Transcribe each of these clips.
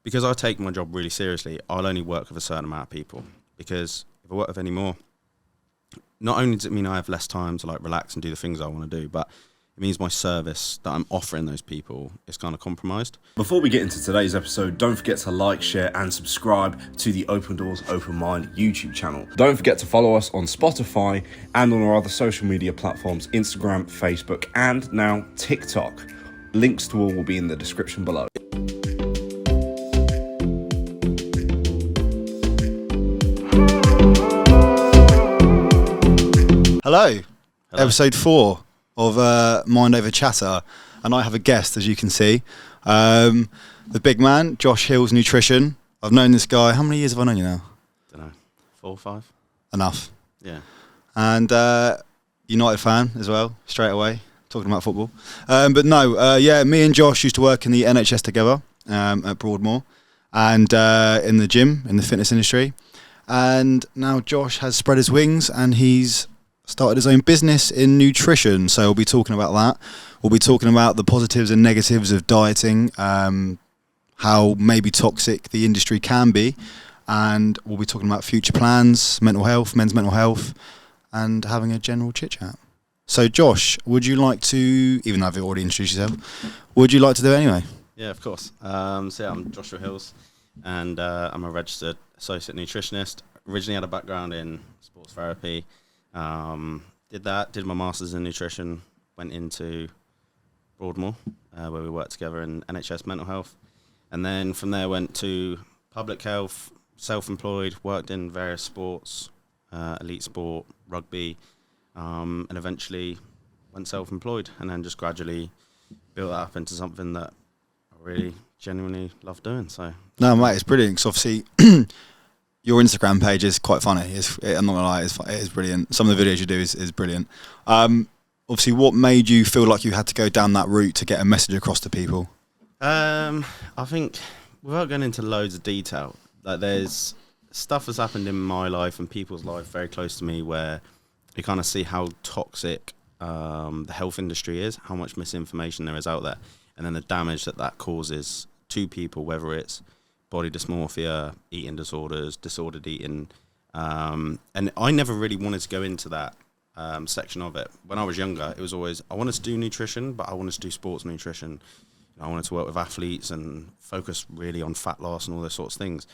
because I take my job really seriously, I'll only work with a certain amount of people, because if I work with any more, not only does it mean I have less time to like relax and do the things I want to do, but it means my service that I'm offering those people is kind of compromised. Before we get into today's episode, don't forget to like, share and subscribe to the Open Doors, Open Mind YouTube channel. Don't forget to follow us on Spotify and on our other social media platforms, Instagram, Facebook and now TikTok. Links to all will be in the description below. Hello. Episode 4 of Mind Over Chatter, and I have a guest, as you can see, the big man, Josh Hills Nutrition. I've known this guy. How many years have I known you now? Don't know, 4 or 5. Enough. Yeah. And United fan as well, straight away, talking about football. But no, me and Josh used to work in the NHS together at Broadmoor, and in the gym, in the fitness industry. And now Josh has spread his wings, and he's started his own business in nutrition. So we'll be talking about that. We'll be talking about the positives and negatives of dieting, how maybe toxic the industry can be, and we'll be talking about future plans, mental health, men's mental health, and having a general chit chat. So Josh, would you like to, even though I've already introduced yourself, would you like to do it anyway? Yeah, of course. I'm Joshua Hills, and I'm a registered associate nutritionist. Originally had a background in sports therapy. Did my master's in nutrition, went into Broadmoor, where we worked together in NHS mental health, and then from there went to public health, self-employed, worked in various sports, elite sport, rugby, and eventually went self-employed, and then just gradually built that up into something that I really genuinely love doing. So No, mate, it's brilliant, because obviously your Instagram page is quite funny. I'm not gonna lie, it is brilliant. Some of the videos you do is brilliant. Obviously, what made you feel like you had to go down that route to get a message across to people? I think, without going into loads of detail, like there's stuff that's happened in my life and people's life very close to me where you kind of see how toxic the health industry is, how much misinformation there is out there, and then the damage that causes to people, whether it's body dysmorphia, eating disorders, disordered eating. And I never really wanted to go into that section of it. When I was younger, it was always, I wanted to do nutrition, but I wanted to do sports nutrition. I wanted to work with athletes and focus really on fat loss and all those sorts of things,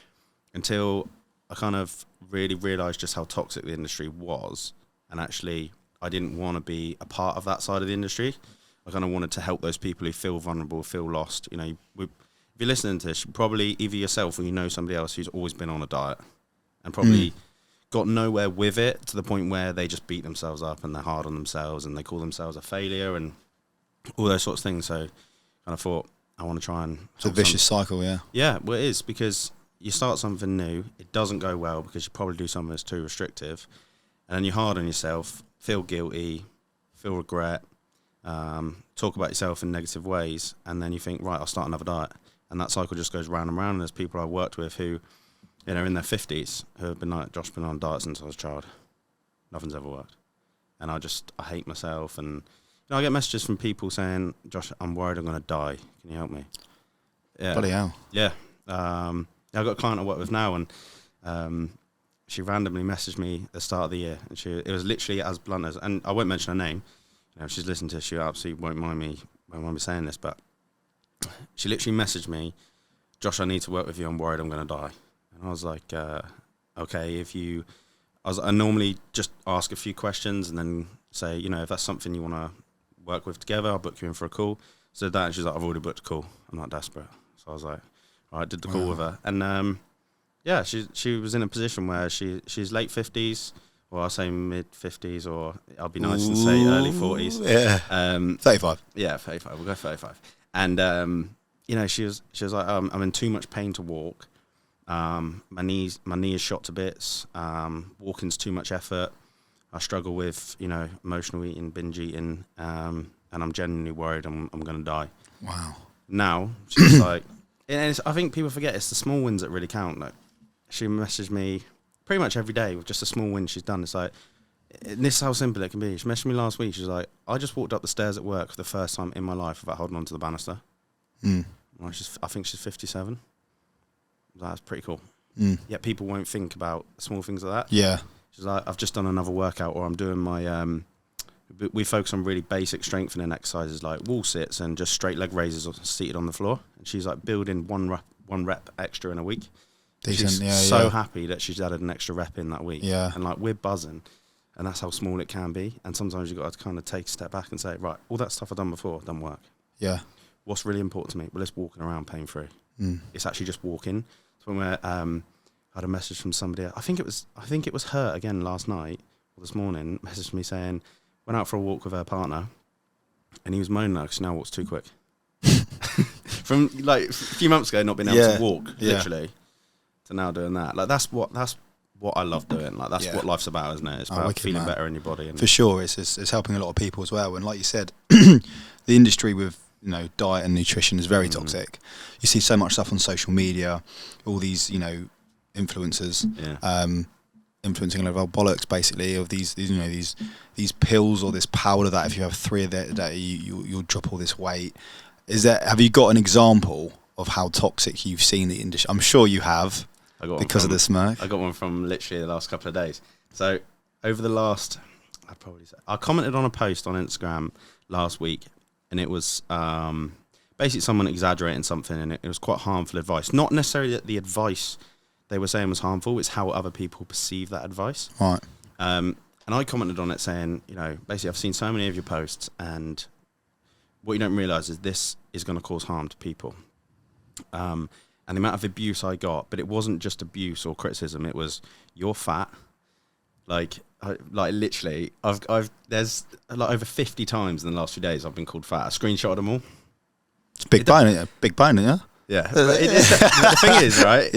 until I kind of really realised just how toxic the industry was. And actually, I didn't want to be a part of that side of the industry. I kind of wanted to help those people who feel vulnerable, feel lost. You know, if you're listening to this, you probably either yourself or you know somebody else who's always been on a diet and probably got nowhere with it, to the point where they just beat themselves up and they're hard on themselves and they call themselves a failure and all those sorts of things. So kind of thought, I want to try and... It's a vicious cycle, yeah. Yeah, well, it is, because you start something new, it doesn't go well because you probably do something that's too restrictive, and then you're hard on yourself, feel guilty, feel regret, talk about yourself in negative ways, and then you think, right, I'll start another diet. And that cycle just goes round and round. And there's people I've worked with who, you know, in their 50s, who have been like, Josh, been on diet since I was a child. Nothing's ever worked. And I hate myself. And, you know, I get messages from people saying, Josh, I'm worried I'm going to die. Can you help me? Yeah. Bloody hell. Yeah. I've got a client I work with now, and she randomly messaged me at the start of the year. And it was literally as blunt as, and I won't mention her name. You know, if she's listening to this, she absolutely won't mind me saying this, but she literally messaged me, Josh, I need to work with you. I'm worried I'm going to die. And I was like, okay, I normally just ask a few questions and then say, you know, if that's something you want to work with together, I'll book you in for a call. So that, and she's like, I've already booked a call. I'm not desperate. So I was like, all right, did the call with her. And yeah, she was in a position where she's late 50s, or I'll say mid 50s, or I'll be nice and say early 40s. Yeah. 35. Yeah, 35. We'll go 35. And you know, she was like, I'm in too much pain to walk. My knee is shot to bits. Walking's too much effort. I struggle with, you know, emotional eating, binge eating, and I'm genuinely worried I'm going to die. Wow. Now she's like, and I think people forget it's the small wins that really count. Like, she messaged me pretty much every day with just a small win she's done. It's like, and this is how simple it can be. She messaged me last week. She's like, I just walked up the stairs at work for the first time in my life without holding onto the banister. Well, I think she's 57. That's pretty cool. Mm. Yet people won't think about small things like that. Yeah. She's like, I've just done another workout, or I'm doing my. We focus on really basic strengthening exercises like wall sits and just straight leg raises seated on the floor. And she's like building one rep extra in a week. Decent. She's so happy that she's added an extra rep in that week. Yeah. And like we're buzzing, and that's how small it can be. And sometimes you've got to kind of take a step back and say, right, all that stuff I've done before doesn't work. Yeah. What's really important to me? Well, it's walking around pain free. Mm. It's actually just walking. So when I had a message from somebody, I think it was her again last night or this morning, messaged me saying, went out for a walk with her partner, and he was moaning because she now walks too quick. From like a few months ago, not being able to walk, literally, to now doing that. Like that's what I love doing. Like that's what life's about, isn't it? It's about feeling better in your body. And for sure, it's helping a lot of people as well. And like you said, the industry with diet and nutrition is very toxic. You see so much stuff on social media, all these influencers, influencing a lot of old bollocks, basically, of these pills or this powder that if you have 3 a day, you'll drop all this weight. Have you got an example of how toxic you've seen the industry? I'm sure you have, because of the smirk. I got one from literally the last couple of days. So over the last, I commented on a post on Instagram last week, and it was basically someone exaggerating something, and it was quite harmful advice. Not necessarily that the advice they were saying was harmful, it's how other people perceive that advice. Right. And I commented on it saying, basically I've seen so many of your posts, and what you don't realise is this is going to cause harm to people. And the amount of abuse I got, but it wasn't just abuse or criticism, it was, you're fat. Like literally, there's like over 50 times in the last few days I've been called fat. I screenshotted them all. It's big bone, yeah? Yeah. The thing is, right?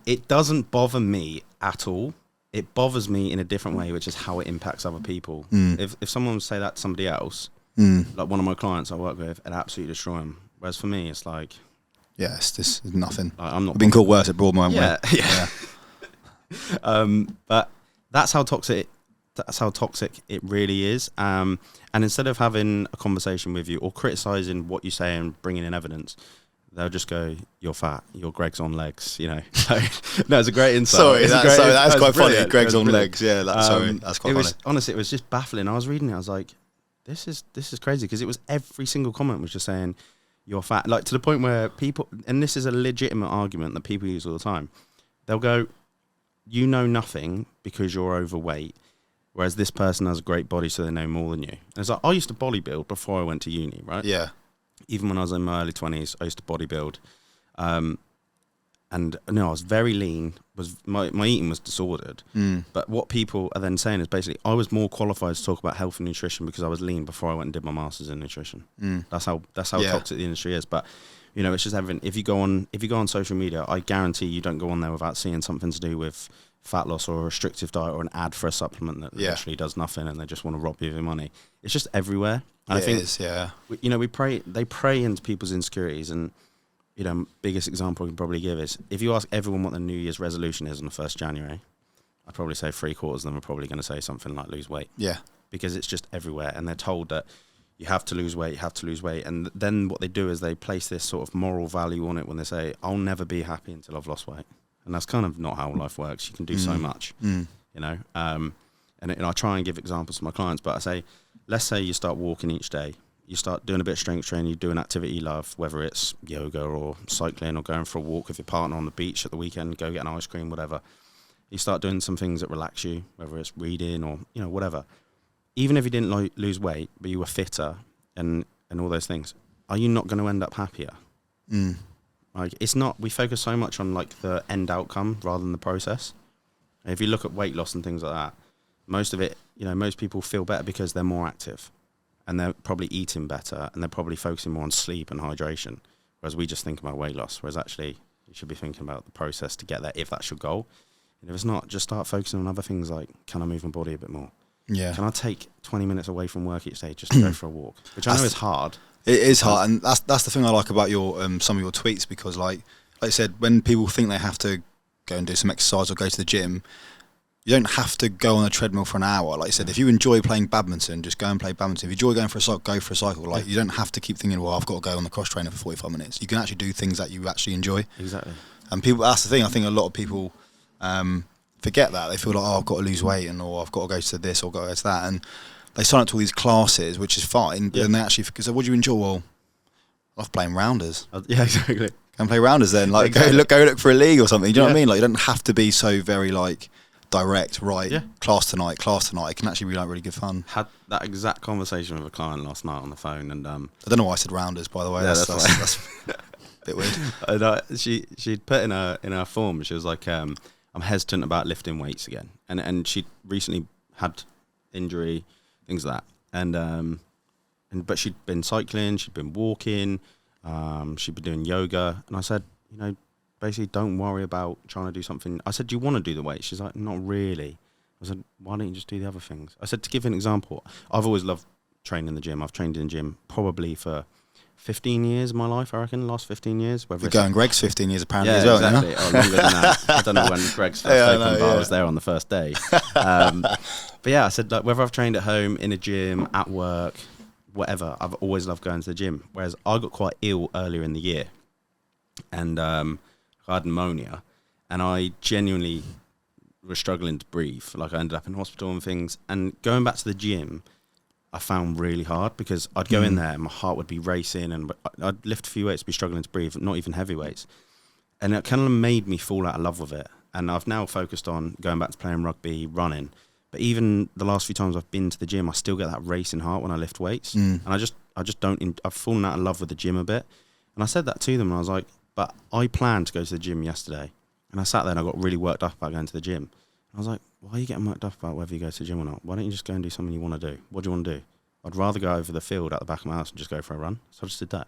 It doesn't bother me at all. It bothers me in a different way, which is how it impacts other people. If someone would say that to somebody else, like one of my clients I work with, it'd absolutely destroy them. Whereas for me, it's like... Yeah, this is nothing. I'm not... I've been called worse at Broadmoor. Yeah. But that's how toxic it really is. And instead of having a conversation with you or criticising what you say and bringing in evidence, they'll just go, "You're fat. You're Greg's on legs." No, it's a great insight. That's quite funny. Greg's on legs. Yeah, that's quite funny. Honestly, it was just baffling. I was reading it. I was like, "This is crazy," because it was every single comment was just saying, "You're fat." Like to the point where people, and this is a legitimate argument that people use all the time. They'll go, "You know nothing because you're overweight." Whereas this person has a great body, so they know more than you. And it's like, I used to bodybuild before I went to uni, right? Yeah. Even when I was in my early 20s, I used to bodybuild. And I was very lean. My eating was disordered. But what people are then saying is basically, I was more qualified to talk about health and nutrition because I was lean before I went and did my masters in nutrition. That's how toxic the industry is. But it's just everything. If you go on social media, I guarantee you don't go on there without seeing something to do with fat loss or a restrictive diet or an ad for a supplement that literally does nothing, and they just want to rob you of your money. It's just everywhere. And I think they prey into people's insecurities, and biggest example I can probably give is if you ask everyone what their New Year's resolution is on the 1st January, I'd probably say 3/4 of them are probably going to say something like lose weight. Yeah. Because it's just everywhere, and they're told that you have to lose weight, and then what they do is they place this sort of moral value on it when they say, I'll never be happy until I've lost weight. And that's kind of not how life works. You can do so much, and I try and give examples to my clients, but I say, let's say you start walking each day, you start doing a bit of strength training, you do an activity you love, whether it's yoga or cycling or going for a walk with your partner on the beach at the weekend, go get an ice cream, whatever. You start doing some things that relax you, whether it's reading or, whatever. Even if you didn't lose weight, but you were fitter and all those things, are you not going to end up happier? Like, it's not, we focus so much on like the end outcome rather than the process. And if you look at weight loss and things like that, most of it, most people feel better because they're more active and they're probably eating better and they're probably focusing more on sleep and hydration. Whereas we just think about weight loss, whereas actually you should be thinking about the process to get there if that's your goal. And if it's not, just start focusing on other things like, can I move my body a bit more? Yeah. Can I take 20 minutes away from work each day just to go for a walk? Which I know is hard. It is hard, and that's the thing I like about your some of your tweets, because like I said, when people think they have to go and do some exercise or go to the gym, you don't have to go on a treadmill for an hour. Like I said, if you enjoy playing badminton, just go and play badminton. If you enjoy going for a cycle, go for a cycle. Like, you don't have to keep thinking, well, I've got to go on the cross trainer for 45 minutes. You can actually do things that you actually enjoy. Exactly. And people, that's the thing. I think a lot of people forget that. They feel like, oh, I've got to lose weight, or I've got to go to this, or got to go to that, and they sign up to all these classes, which is fine. But then they actually, because what do you enjoy? Well, I love playing rounders. Yeah, exactly. Can play rounders then. Like Exactly. go look for a league or something. Do you know what I mean? Like, you don't have to be so very like direct. Right, class tonight. It can actually be like really good fun. Had that exact conversation with a client last night on the phone, and I don't know why I said rounders, by the way. Yeah, that's a bit weird. And she'd put in her form. She was like, I'm hesitant about lifting weights again, and she'd recently had injury, things like that, but she'd been cycling, she'd been walking, she'd been doing yoga, and I said, basically don't worry about trying to do something. I said, do you want to do the weights? She's like, not really. I said, why don't you just do the other things? I said, to give you an example, I've always loved training in the gym. I've trained in the gym probably for 15 years of my life, I reckon, last 15 years. You're going Greg's 15 years apparently yeah, as well. Exactly. You know? Oh, longer than that. I don't know when Greg's first opened, but I was there on the first day. But yeah, I said, like, whether I've trained at home, in a gym, at work, whatever, I've always loved going to the gym. Whereas I got quite ill earlier in the year, and I had pneumonia, and I genuinely was struggling to breathe. Like, I ended up in hospital and things. And going back to the gym, I found really hard, because I'd go in there and my heart would be racing, and I'd lift a few weights, be struggling to breathe, not even heavy weights. And it kind of made me fall out of love with it. And I've now focused on going back to playing rugby, running. But even the last few times I've been to the gym, I still get that racing heart when I lift weights. And I just don't, I've fallen out of love with the gym a bit. And I said that to them, and I was like, but I planned to go to the gym yesterday. And I sat there and I got really worked up about going to the gym. I was like, why are you getting worked up about whether you go to the gym or not? Why don't you just go and do something you want to do? What do you want to do? I'd rather go over the field at the back of my house and just go for a run. So I just did that.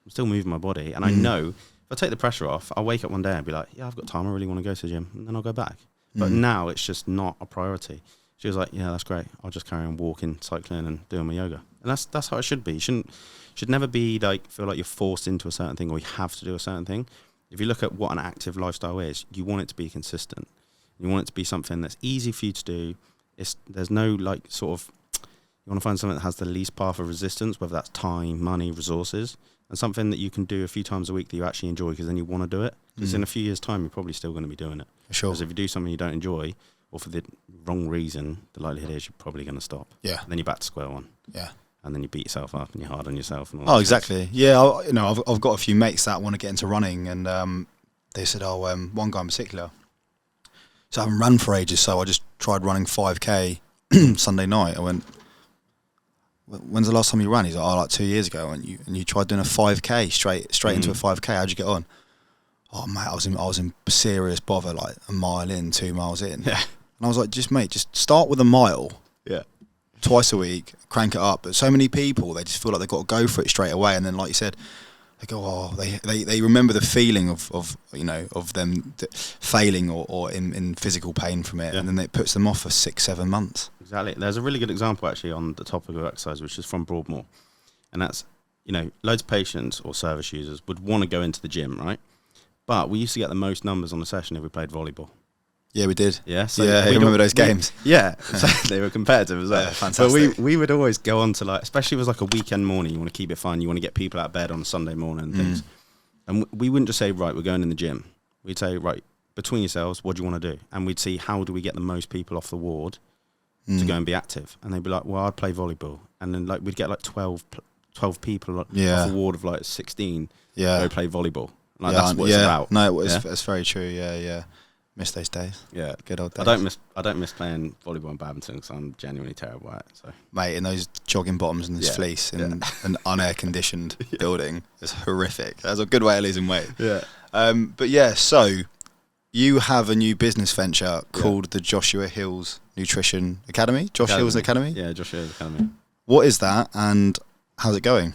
I'm still moving my body. And I know if I take the pressure off, I'll wake up one day and be like, yeah, I've got time. I really want to go to the gym. And then I'll go back. But now it's just not a priority. She was like, yeah, that's great. I'll just carry on walking, cycling, and doing my yoga. And that's how it should be. You should never be like, feel like you're forced into a certain thing, or you have to do a certain thing. If you look at what an active lifestyle is, you want it to be consistent. You want it to be something that's easy for you to do. There's no like sort of, you want to find something that has the least path of resistance, whether that's time, money, resources, and something that you can do a few times a week that you actually enjoy, because then you want to do it. Because in a few years' time, you're probably still going to be doing it. For sure. Because if you do something you don't enjoy, or for the wrong reason, the likelihood is you're probably going to stop. Yeah. And then you're back to square one. Yeah. And then you beat yourself up and you're hard on yourself. And all Oh, that exactly. Yeah, I've got a few mates that want to get into running, and they said, one guy in particular. So I haven't run for ages, so I just tried running 5K Sunday night. I went, when's the last time you ran? He's like, like 2 years ago. And you tried doing a 5K straight into a 5K. How'd you get on? Oh mate, I was in serious bother, like a mile in, 2 miles in. Yeah. And I was like, just start with a mile. Yeah. Twice a week, crank it up. But so many people, they just feel like they've got to go for it straight away. And then, like you said, they go, they remember the feeling of them failing or in physical pain from it. Yeah. And then it puts them off for 6-7 months. Exactly. There's a really good example actually on the topic of exercise, which is from Broadmoor. And that's, loads of patients or service users would want to go into the gym, right? But we used to get the most numbers on a session if we played volleyball. Yeah, we did. Yeah, so I remember those games. So they were competitive as well. Yeah, fantastic. But we would always go on to, like, especially if it was like a weekend morning, you want to keep it fun, you want to get people out of bed on a Sunday morning and things. And we wouldn't just say, right, we're going in the gym. We'd say, right, between yourselves, what do you want to do? And we'd see, how do we get the most people off the ward to go and be active? And they'd be like, well, I'd play volleyball. And then like we'd get like 12 people off a ward of like 16 go play volleyball. Like, that's what it's about. No, it's very true. Yeah. Miss those days. Yeah, good old days. I don't miss playing volleyball and badminton because I'm genuinely terrible at it. So, mate, in those jogging bottoms and this fleece in an unair conditioned building is horrific. That's a good way of losing weight. Yeah. But yeah, so you have a new business venture called the Joshua Hills Nutrition Academy. Hills Academy. Yeah, Joshua Hills Academy. What is that, and how's it going?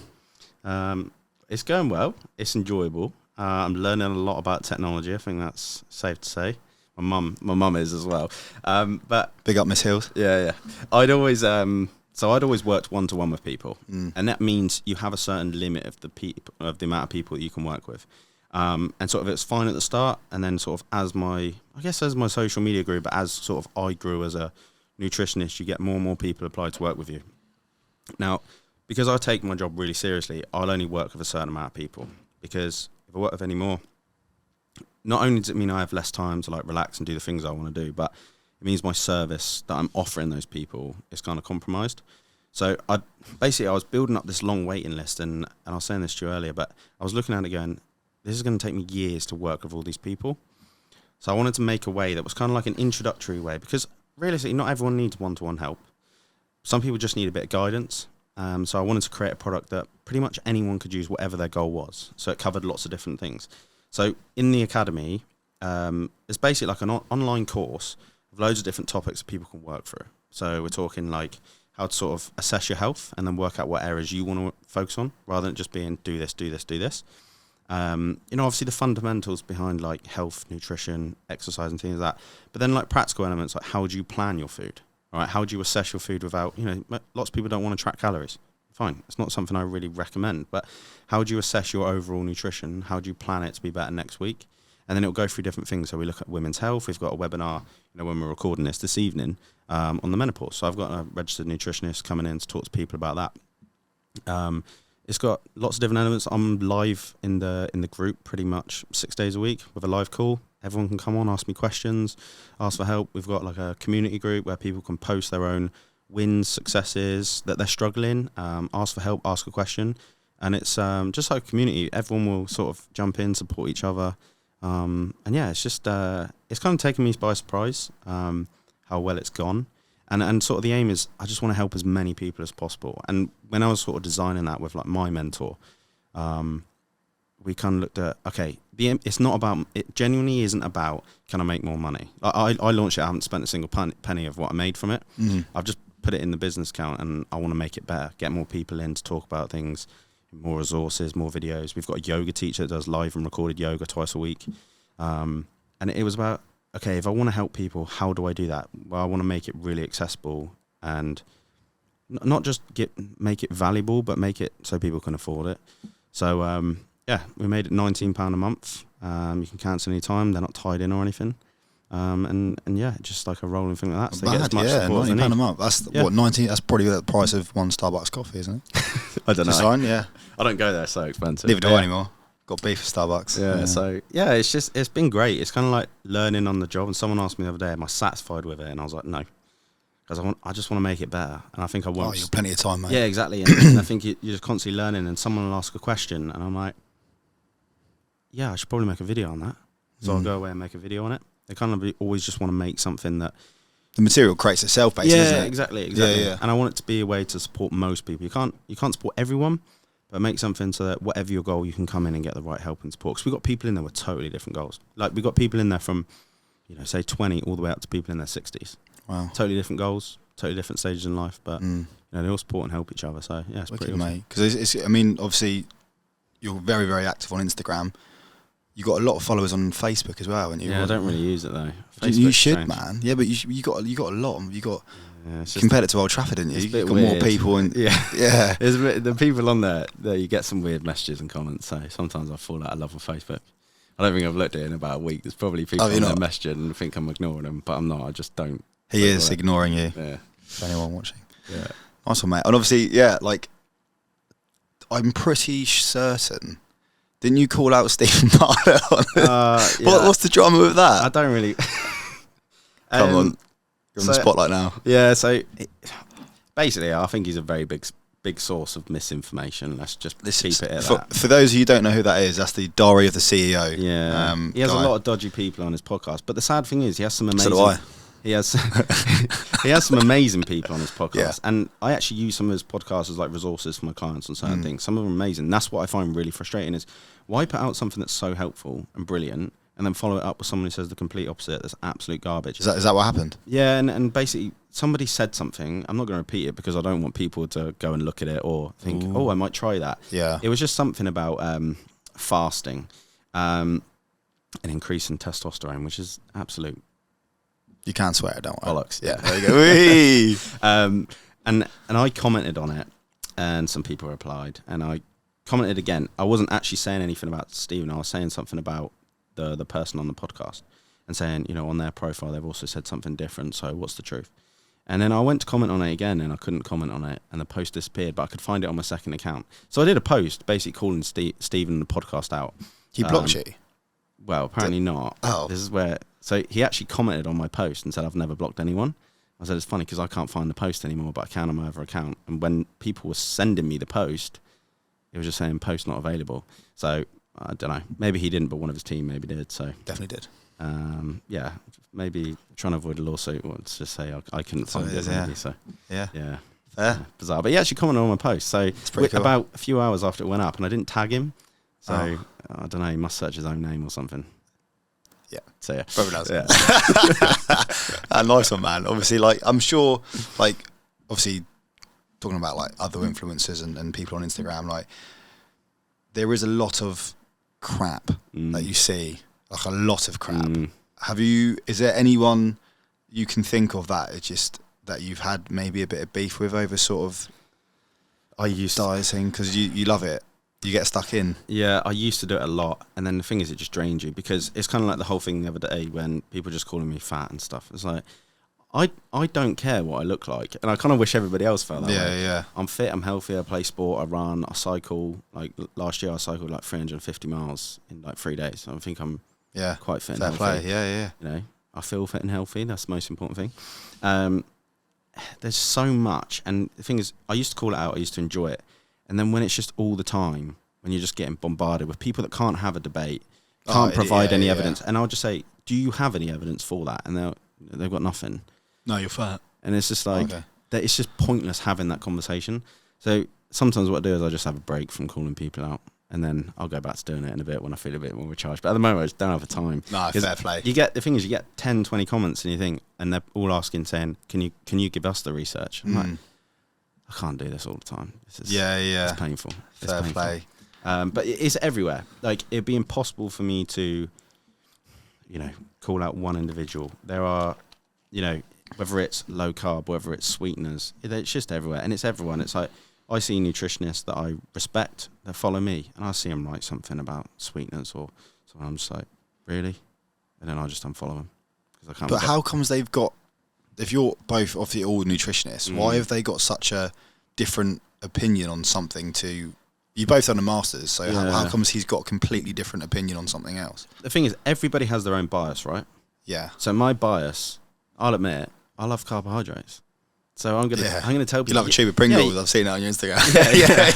It's going well. It's enjoyable. I'm learning a lot about technology. I think that's safe to say. My mum is as well. But big up, Miss Hills. Yeah. I'd always worked one-to-one with people, and that means you have a certain limit of the amount of people that you can work with. And sort of it's fine at the start, and then sort of as my social media grew, but as sort of I grew as a nutritionist, you get more and more people apply to work with you. Now, because I take my job really seriously, I'll only work with a certain amount of people, because if I work with any more, not only does it mean I have less time to like relax and do the things I want to do, but it means my service that I'm offering those people is kind of compromised. So I was building up this long waiting list, and I was saying this to you earlier, but I was looking at it going, this is going to take me years to work with all these people. So I wanted to make a way that was kind of like an introductory way, because realistically, not everyone needs one-to-one help. Some people just need a bit of guidance. So I wanted to create a product that pretty much anyone could use, whatever their goal was. So it covered lots of different things. So in the academy, it's basically like an online course of loads of different topics that people can work through. So we're talking like how to sort of assess your health and then work out what areas you want to focus on, rather than just being do this, do this, do this. Obviously the fundamentals behind like health, nutrition, exercise and things like that. But then like practical elements, like how do you plan your food? All right, how do you assess your food without, lots of people don't want to track calories. Fine, it's not something I really recommend, but how do you assess your overall nutrition? How do you plan it to be better next week? And then it'll go through different things. So we look at women's health. We've got a webinar, when we're recording this evening, on the menopause. So I've got a registered nutritionist coming in to talk to people about that. It's got lots of different elements. I'm live in the group pretty much 6 days a week with a live call. Everyone can come on, ask me questions, ask for help. We've got like a community group where people can post their own wins, successes, that they're struggling, ask for help, ask a question. And it's just like a community. Everyone will sort of jump in, support each other. It's just, it's kind of taken me by surprise how well it's gone. And sort of the aim is I just want to help as many people as possible. And when I was sort of designing that with like my mentor, we kind of looked at, okay, it's not about, it genuinely isn't about, can I make more money? I launched it, I haven't spent a single penny of what I made from it. I've just put it in the business account and I want to make it better, get more people in to talk about things, more resources, more videos. We've got a yoga teacher that does live and recorded yoga twice a week. And it was about, okay, if I want to help people, how do I do that? Well, I want to make it really accessible and not just make it valuable, but make it so people can afford it. So, we made it £19 a month. You can cancel any time. They're not tied in or anything. Just like a rolling thing like that. So they get as much support as they £19 a need. month. That's what 19. That's probably the price of one Starbucks coffee, isn't it? I don't know. Design, yeah. I don't go there. So expensive. Neither do I anymore. Got beef for Starbucks. Yeah. So it's been great. It's kind of like learning on the job. And someone asked me the other day, "Am I satisfied with it?" And I was like, "No," because I just want to make it better. And I think I won't. Oh, you've plenty of time, mate. Yeah, exactly. And I think you're just constantly learning. And someone will ask a question, and I'm like, "Yeah, I should probably make a video on that." So I'll go away and make a video on it. They kind of always just want to make something that the material creates itself, basically. yeah, isn't it? exactly. Yeah. And I want it to be a way to support most people. You can't support everyone, but make something so that whatever your goal, you can come in and get the right help and support. Because we've got people in there with totally different goals. Like we've got people in there from, say 20 all the way up to people in their 60s. Wow. Totally different goals, totally different stages in life, but they all support and help each other. So yeah, it's pretty awesome. Mate. Because obviously, you're very, very active on Instagram. You got a lot of followers on Facebook as well, and I don't really use it though. You should, man. Yeah, but you got a lot. You got compared it to Old Trafford, didn't you? You got weird. more people, and yeah. There's the people on there. You get some weird messages and comments. So sometimes I fall out of love with Facebook. I don't think I've looked at it in about a week. There's probably people on there messaging and think I'm ignoring them, but I'm not. I just don't. He is ignoring you. Yeah. For anyone watching. Yeah. Nice one, mate. And obviously, I'm pretty certain. Didn't you call out Stephen Marlowe? What's the drama with that? I don't really. Come on, you're on the spotlight now. Yeah, so basically, I think he's a very big source of misinformation. Let's just keep it at that. For those of you who don't know who that is, that's the diary of the CEO. Yeah, he has a lot of dodgy people on his podcast. But the sad thing is, he has some amazing. So do I. He has some amazing people on his podcast, and I actually use some of his podcasts as like resources for my clients on certain things. Some of them are amazing. That's what I find really frustrating is why put out something that's so helpful and brilliant, and then follow it up with someone who says the complete opposite. That's absolute garbage. Is that what happened? Yeah, and basically somebody said something. I'm not going to repeat it because I don't want people to go and look at it or think, I might try that. Yeah, it was just something about fasting, and increasing testosterone, which is absolute. You can't swear, don't worry. Bollocks. Yeah, there you go. And I commented on it, and some people replied, and I commented again. I wasn't actually saying anything about Stephen. I was saying something about the person on the podcast, and saying, on their profile they've also said something different. So what's the truth? And then I went to comment on it again, and I couldn't comment on it, and the post disappeared. But I could find it on my second account. So I did a post basically calling Stephen the podcast out. He blocked you. Well, apparently not. Oh. This is where... So he actually commented on my post and said, I've never blocked anyone. I said, it's funny because I can't find the post anymore, but I can on my other account. And when people were sending me the post, it was just saying post not available. So I don't know. Maybe he didn't, but one of his team maybe did. So Definitely did. yeah, maybe trying to avoid a lawsuit. Well, let's just say I couldn't That's what find it it. is, yeah. Maybe, so Yeah. yeah, Fair. bizarre. But he actually commented on my post. So pretty cool. about a few hours after it went up, and I didn't tag him. So Oh. I don't know. He must search his own name or something. Yeah. So yeah. Probably does. Yeah. Nice one, man. Obviously, like, I'm sure, like, obviously, talking about, like, other influencers and people on Instagram, like, there is a lot of crap that you see, like, a lot of crap. Is there anyone you can think of that it's just, that you've had maybe a bit of beef with over sort of I used to, dieting? Because you love it. You get stuck in. yeah, I used to do it a lot, and then the thing is, it just drains you because it's kind of like the whole thing the other day when people just calling me fat and stuff. It's like I don't care what I look like, and I kind of wish everybody else felt that way. Yeah. I'm fit, I'm healthy, I play sport, I run, I cycle. Like last year, I cycled like 350 miles in like 3 days. So I think I'm quite fit. Fair and play. healthy. Yeah. You know, I feel fit and healthy. That's the most important thing. There's so much, and the thing is, I used to call it out. I used to enjoy it. And then when it's just all the time, when you're just getting bombarded with people that can't have a debate, can't provide any evidence, and I'll just say, do you have any evidence for that? And they've got nothing. No, you're fat. And it's just like, that it's just pointless having that conversation. So sometimes what I do is I just have a break from calling people out, and then I'll go back to doing it in a bit when I feel a bit more recharged. But at the moment, I just don't have the time. No, fair play. The thing is, you get 10, 20 comments, and you think, and they're all asking, saying, can you give us the research? I'm like, I can't do this all the time. It's painful. It's Fair painful. play. But it's everywhere. Like, it'd be impossible for me to, call out one individual. There are, whether it's low carb, whether it's sweeteners, it's just everywhere. And it's everyone. It's like, I see nutritionists that I respect that follow me, and I see them write something about sweeteners or something. I'm just like, really? And then I just unfollow them. I can't. But how comes they've got, if you're both obviously all nutritionists, why have they got such a different opinion on something to, you both done a master's, so how comes he's got a completely different opinion on something else? The thing is, everybody has their own bias, right? Yeah. So my bias, I'll admit, I love carbohydrates. So I'm gonna tell people. You love a tube of Pringles. I've seen it on your Instagram.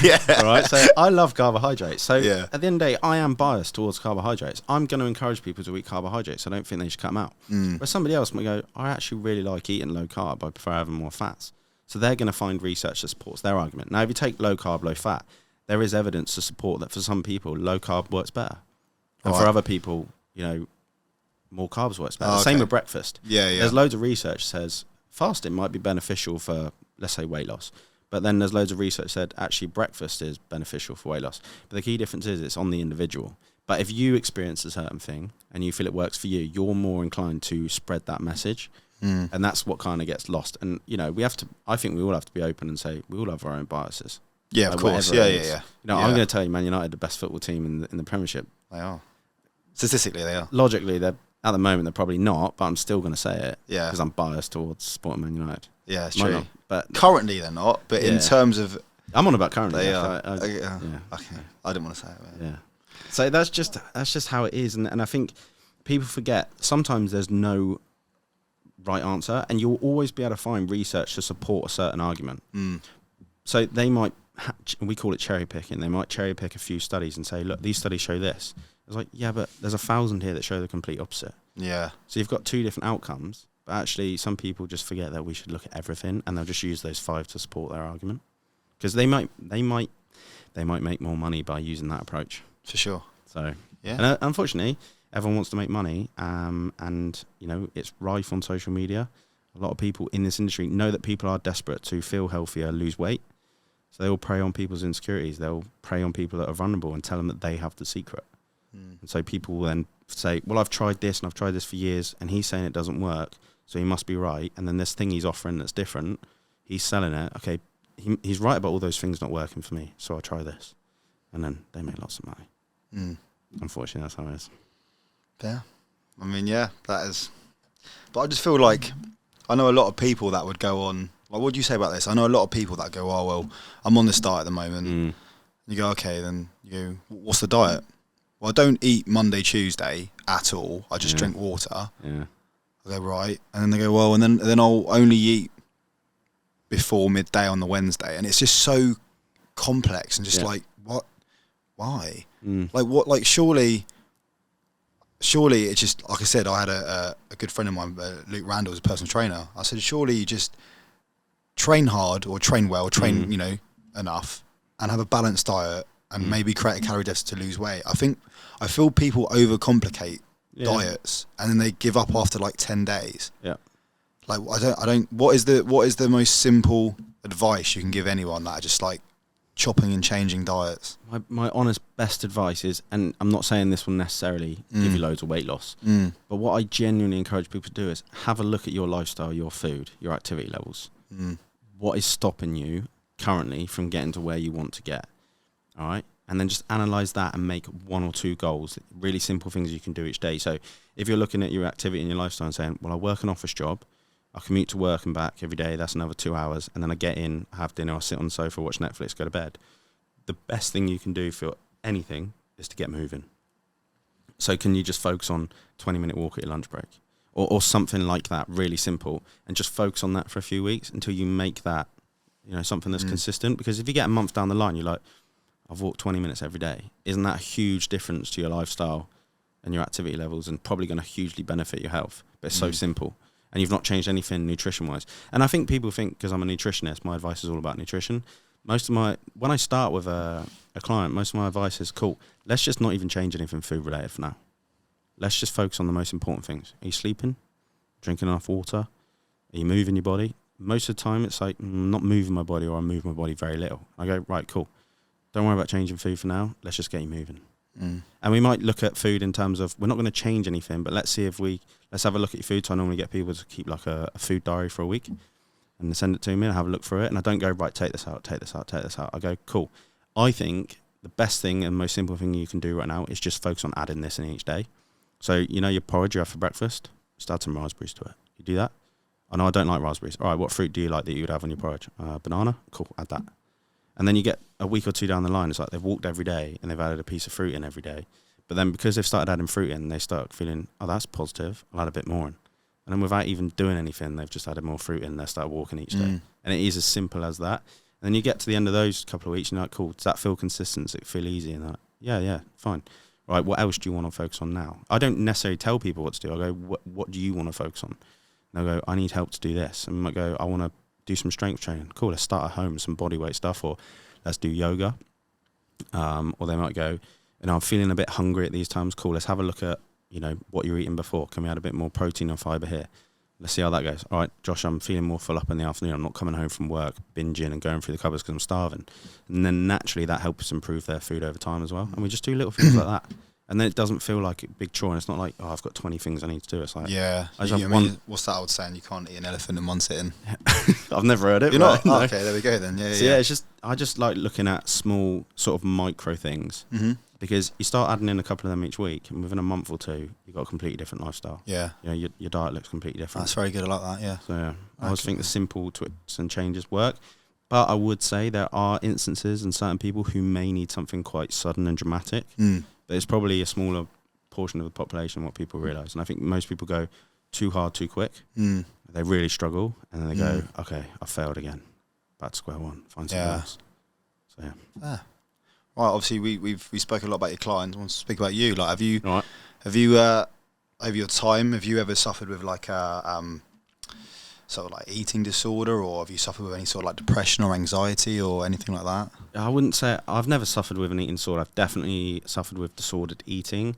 Yeah. All right. So I love carbohydrates. So at the end of the day, I am biased towards carbohydrates. I'm going to encourage people to eat carbohydrates. I don't think they should cut them out. But somebody else might go, I actually really like eating low carb. I prefer having more fats. So they're going to find research that supports their argument. Now, if you take low carb, low fat, there is evidence to support that for some people, low carb works better, and for other people, more carbs works better. Same with breakfast. Yeah. There's loads of research says fasting might be beneficial for, let's say, weight loss. But then there's loads of research said actually breakfast is beneficial for weight loss. But the key difference is it's on the individual. But if you experience a certain thing and you feel it works for you, you're more inclined to spread that message. And that's what kind of gets lost. And, I think we all have to be open and say we all have our own biases. Yeah, of course. Yeah. I'm going to tell you, Man United are the best football team in the Premiership. They are. Statistically, they are. Logically, at the moment, they're probably not, but I'm still going to say it. Yeah. Because I'm biased towards Sporting Man United. Yeah, it's Might true. not, but currently they're not, but in terms of... I'm on about currently. They are. Okay. I didn't want to say it. But Yeah. So that's just how it is. And I think people forget, sometimes there's no right answer, and you'll always be able to find research to support a certain argument. So they might, we call it cherry picking, they might cherry pick a few studies and say, look, these studies show this. It's like, yeah, but there's 1,000 here that show the complete opposite. Yeah. So you've got two different outcomes, but actually some people just forget that we should look at everything, and they'll just use those 5 to support their argument. Because they might make more money by using that approach. For sure. So, yeah. And unfortunately, everyone wants to make money, and it's rife on social media. A lot of people in this industry know that people are desperate to feel healthier, lose weight. So they will prey on people's insecurities. They'll prey on people that are vulnerable and tell them that they have the secret. And so people will then say, well, I've tried this and I've tried this for years, and he's saying it doesn't work, so he must be right. And then this thing he's offering that's different, he's selling it. Okay, he's right about all those things not working for me, so I'll try this. And then they make lots of money. Unfortunately, that's how it is. Yeah. I mean, yeah, that is. But I just feel like I know a lot of people that would go on. Like, what do you say about this? I know a lot of people that go, oh, well, I'm on this diet at the moment. You go, okay, then you go, what's the diet? well, I don't eat Monday, Tuesday at all. I just Yeah. drink water. Yeah. I go, right. And then they go, well, and then I'll only eat before midday on the Wednesday. And it's just so complex and just Yeah. like, what? Why? Mm. Like, what? Like, surely it's just, like I said, I had a good friend of mine, Luke Randall, was a personal trainer. I said, surely you just train hard or train well, train, you know, enough and have a balanced diet and maybe create a calorie deficit to lose weight. I feel people overcomplicate diets and then they give up after like 10 days. Yeah. Like, I don't, what is the most simple advice you can give anyone that are just like chopping and changing diets? My honest best advice is, and I'm not saying this will necessarily give you loads of weight loss, but what I genuinely encourage people to do is have a look at your lifestyle, your food, your activity levels. What is stopping you currently from getting to where you want to get? All right. And then just analyze that and make 1 or 2 goals, really simple things you can do each day. So if you're looking at your activity and your lifestyle and saying, well, I work an office job, I commute to work and back every day, that's another 2 hours, and then I get in, I have dinner, I sit on the sofa, watch Netflix, go to bed. The best thing you can do for anything is to get moving. So can you just focus on 20-minute walk at your lunch break? Or something like that, really simple, and just focus on that for a few weeks until you make that, you know, something that's consistent. Because if you get a month down the line, you're like, I've walked 20 minutes every day. Isn't that a huge difference to your lifestyle and your activity levels, and probably going to hugely benefit your health? But it's so simple. And you've not changed anything nutrition-wise. And I think people think, because I'm a nutritionist, my advice is all about nutrition. When I start with a client, most of my advice is, cool, let's just not even change anything food-related for now. Let's just focus on the most important things. Are you sleeping? Drinking enough water? Are you moving your body? Most of the time, it's like, I'm not moving my body, or I move my body very little. I go, right, cool. Don't worry about changing food for now. Let's just get you moving. And we might look at food in terms of, we're not going to change anything, but let's have a look at your food. So I normally get people to keep like a food diary for a week and they send it to me and I have a look through it. And I don't go, right, take this out. I go, cool. I think the best thing and most simple thing you can do right now is just focus on adding this in each day. So, you know, your porridge you have for breakfast, just add some raspberries to it. You do that? Oh, no, I don't like raspberries. All right, what fruit do you like that you would have on your porridge? Banana? Cool, add that. And then you get a week or 2 down the line, it's like they've walked every day and they've added a piece of fruit in every day. But then because they've started adding fruit in, they start feeling, oh, that's positive, I'll add a bit more in. And then without even doing anything, they've just added more fruit in, they start walking each day. And it is as simple as that. And then you get to the end of those couple of weeks and you're like, cool, does that feel consistent? Does it feel easy? And they're like, yeah, fine. Right, what else do you want to focus on now? I don't necessarily tell people what to do. I go, what do you want to focus on? And they'll go, I need help to do this. And I might go, I want to do some strength training. Cool, let's start at home, some body weight stuff, or let's do yoga. Or they might go, you know, I'm feeling a bit hungry at these times. Cool, let's have a look at, you know, what you're eating before. Can we add a bit more protein or fibre here? Let's see how that goes. All right, Josh, I'm feeling more full up in the afternoon. I'm not coming home from work, binging and going through the cupboards because I'm starving. And then naturally that helps improve their food over time as well. And we just do little things like that. And then it doesn't feel like a big chore. And it's not like, oh, I've got 20 things I need to do. It's like, Yeah. I just have I mean, one. what's that old saying? You can't eat an elephant in one sitting. I've never heard it. You're but not? no. Okay, there we go then. Yeah, So yeah, it's just, I just like looking at small sort of micro things because you start adding in a couple of them each week, and within a month or 2, you've got a completely different lifestyle. Yeah. You know, your diet looks completely different. That's very good. I like that, yeah. So yeah, I always think the simple tweaks and changes work. But I would say there are instances and certain people who may need something quite sudden and dramatic. But it's probably a smaller portion of the population than what people realise. And I think most people go too hard, too quick. They really struggle, and then they go, okay, I failed again. Back to square one. Find something else. So yeah. Right, obviously we spoke a lot about your clients. I want to speak about you. Like, Right. have you over your time, have you ever suffered with like a sort of like eating disorder, or have you suffered with any sort of like depression or anxiety or anything like that? I wouldn't say I've never suffered with an eating disorder. I've definitely suffered with disordered eating.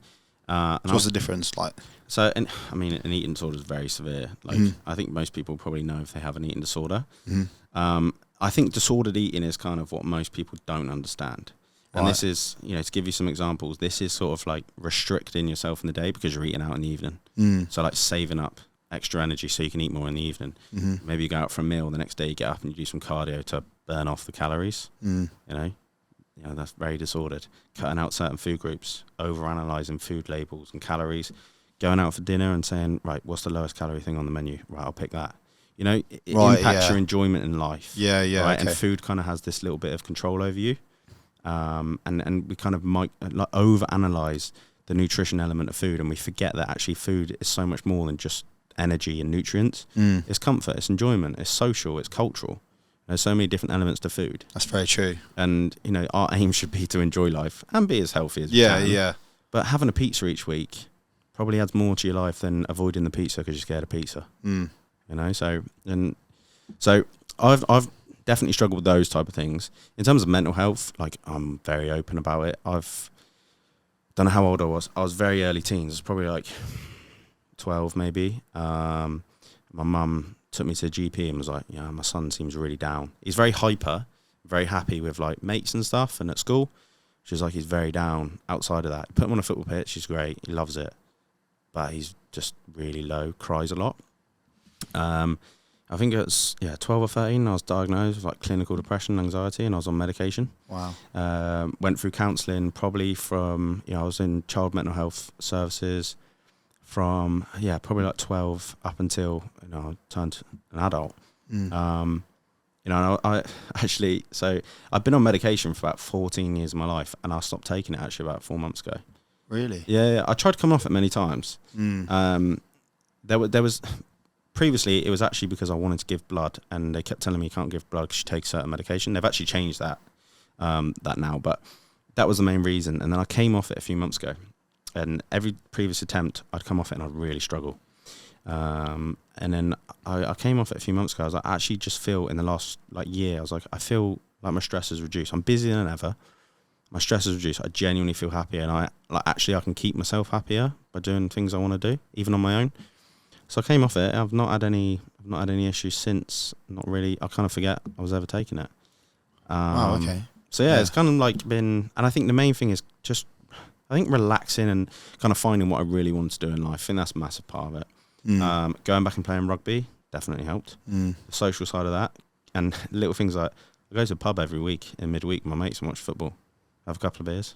So what's the difference like? So, I mean, an eating disorder is very severe. Like, I think most people probably know if they have an eating disorder. I think disordered eating is kind of what most people don't understand. And this is, you know, to give you some examples, this is sort of like restricting yourself in the day because you're eating out in the evening. So like saving up extra energy so you can eat more in the evening. Maybe you go out for a meal, the next day you get up and you do some cardio to burn off the calories. You know, that's very disordered. Cutting out certain food groups, over-analysing food labels and calories, going out for dinner and saying, right, what's the lowest calorie thing on the menu? Right, I'll pick that. You know, it impacts your enjoyment in life. Yeah, right? okay. And food kind of has this little bit of control over you. and we kind of might like overanalyze the nutrition element of food, and we forget that actually food is so much more than just energy and nutrients. It's comfort, it's enjoyment, it's social, it's cultural. There's so many different elements to food. That's very true. And our aim should be to enjoy life and be as healthy as we can. Yeah. But having a pizza each week probably adds more to your life than avoiding the pizza because you're scared of pizza. So I've definitely struggled with those type of things. In terms of mental health, like, I'm very open about it. Don't know how old I was. I was very early teens. It was probably like 12 maybe. My mum took me to the GP and was like, yeah, my son seems really down. He's very hyper, very happy with like mates and stuff and at school. She was like, he's very down outside of that. Put him on a football pitch, he's great, he loves it. But he's just really low, cries a lot. I think it was 12 or 13. I was diagnosed with like clinical depression, anxiety, and I was on medication. Wow. Went through counselling probably from I was in child mental health services from probably like 12 up until I turned an adult. I actually, so I've been on medication for about 14 years of my life, and I stopped taking it actually about 4 months ago. Really? Yeah. I tried to come off it many times. There was. Previously, it was actually because I wanted to give blood, and they kept telling me you can't give blood because you take certain medication. They've actually changed that now, but that was the main reason. And then I came off it a few months ago, and every previous attempt, I'd come off it and I'd really struggle. And then I came off it a few months ago. I was like, I actually just feel in the last year, I feel like my stress has reduced. I'm busier than ever. My stress has reduced. I genuinely feel happier, and I can keep myself happier by doing things I want to do, even on my own. So I came off it. I've not had any issues since. Not really. I kind of forget I was ever taking it. Okay. So it's kind of like been, and I think the main thing is just, I think relaxing and kind of finding what I really want to do in life. I think that's a massive part of it. Going back and playing rugby definitely helped. The social side of that, and little things like I go to the pub every week in midweek with my mates and watch football, have a couple of beers,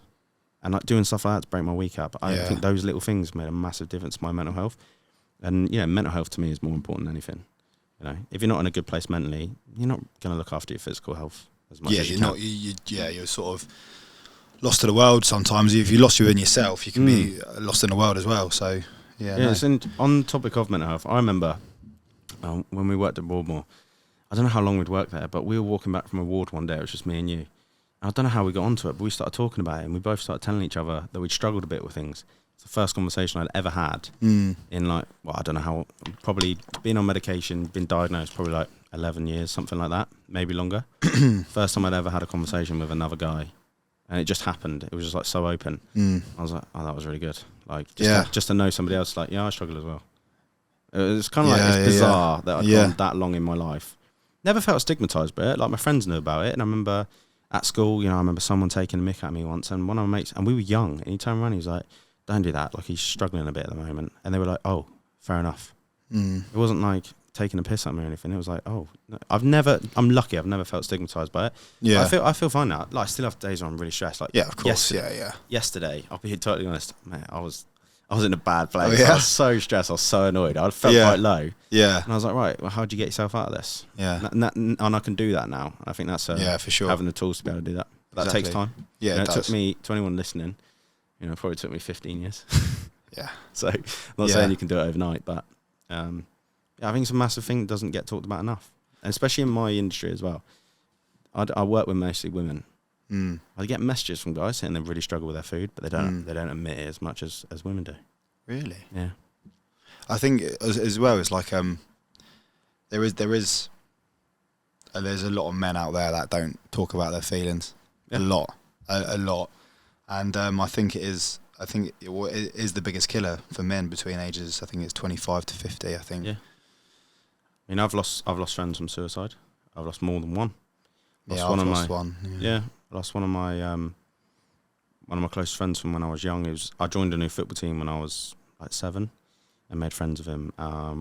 and like doing stuff like that to break my week up. I think those little things made a massive difference to my mental health. And mental health to me is more important than anything. If you're not in a good place mentally, you're not going to look after your physical health as much as you can. You're sort of lost to the world sometimes. If you lost within yourself, you can be lost in the world as well. So And on the topic of mental health, I remember when we worked at Broadmoor. I don't know how long we'd worked there, but we were walking back from a ward one day. It was just me and you. I don't know how we got onto it, but we started talking about it, and we both started telling each other that we'd struggled a bit with things. It's the first conversation I'd ever had in I don't know how, probably been on medication, been diagnosed probably like 11 years, something like that, maybe longer. First time I'd ever had a conversation with another guy, and it just happened. It was just like so open. I was like, oh, that was really good. Just to know somebody else, I struggle as well. It's kind of it's bizarre that I'd gone that long in my life. Never felt stigmatized by it. Like, my friends knew about it, and I remember at school, I remember someone taking a mick at me once, and one of my mates, and we were young, and he turned around, he was like, don't do that, he's struggling a bit at the moment. And they were like, oh, fair enough. It wasn't like taking a piss at me or anything. It was like, oh, no. I'm lucky, I've never felt stigmatized by it. Yeah. I feel fine now. I still have days where I'm really stressed. Yeah, of course. Yesterday, I'll be totally honest, mate, I was in a bad place. I was so stressed, I was so annoyed. I felt quite low. Yeah. And I was like, right, well, how'd you get yourself out of this? Yeah. And I can do that now. I think that's for sure. Having the tools to be able to do that. But that takes time. Yeah, it took me, to anyone listening, probably took me 15 years. Yeah. So I'm not saying you can do it overnight, but I think it's a massive thing that doesn't get talked about enough. And especially in my industry as well. I work with mostly women. I get messages from guys saying they really struggle with their food, but they don't admit it as much as women do. Really? Yeah. I think as well, it's like there's a lot of men out there that don't talk about their feelings. Yeah. A lot. And I think it is the biggest killer for men between ages. I think it's 25 to 50. I think. Yeah. I mean, I've lost friends from suicide. I've lost more than one. I've lost one. Yeah, I lost one of my close friends from when I was young. I joined a new football team when I was like 7, and made friends with him.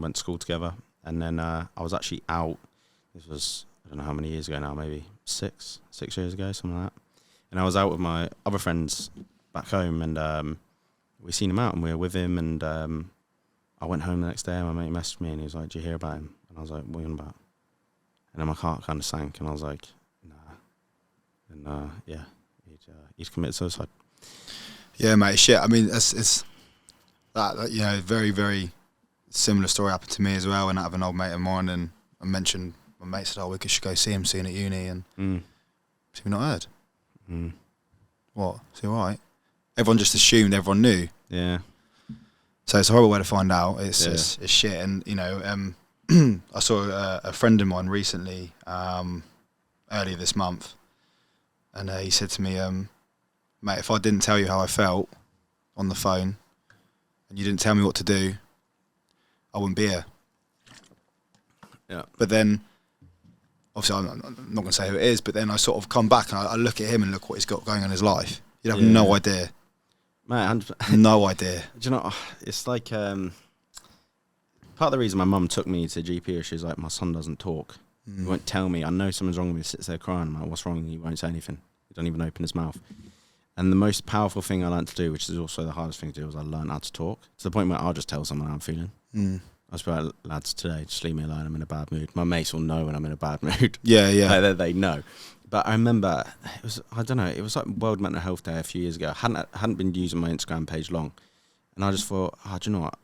Went to school together, and then I was actually out. This was, I don't know how many years ago now, maybe 6 years ago, something like that. And I was out with my other friends back home, and we seen him out, and we were with him. And I went home the next day, and my mate messaged me, and he was like, "Did you hear about him?" And I was like, "What are you on about?" And then my heart kind of sank, and I was like, "Nah." And he'd committed suicide. Yeah, mate. Shit. I mean, it's that you know, very very similar story happened to me as well. And I have an old mate of mine, and I mentioned my mate said, "Oh, we should go see him soon at uni," and so we not heard. What? Is he all right? Everyone just assumed everyone knew. Yeah. So it's a horrible way to find out. It's shit. And you know, I saw a friend of mine recently, earlier this month, and he said to me, "Mate, if I didn't tell you how I felt on the phone, and you didn't tell me what to do, I wouldn't be here." Yeah. But then, obviously, I'm not going to say who it is. But then I sort of come back and I look at him and look what he's got going on in his life. You have no idea. Mate, no idea. Do you know? It's like part of the reason my mum took me to GP is she's like, my son doesn't talk. He won't tell me. I know something's wrong with me. He sits there crying. I'm like, what's wrong? He won't say anything. He doesn't even open his mouth. And the most powerful thing I learned to do, which is also the hardest thing to do, is I learned how to talk. To the point where I'll just tell someone how I'm feeling. I was like, lads, today, just leave me alone. I'm in a bad mood. My mates will know when I'm in a bad mood. Yeah. Like, they know. But I remember, it was like World Mental Health Day a few years ago. I hadn't been using my Instagram page long. And I just thought, do you know what?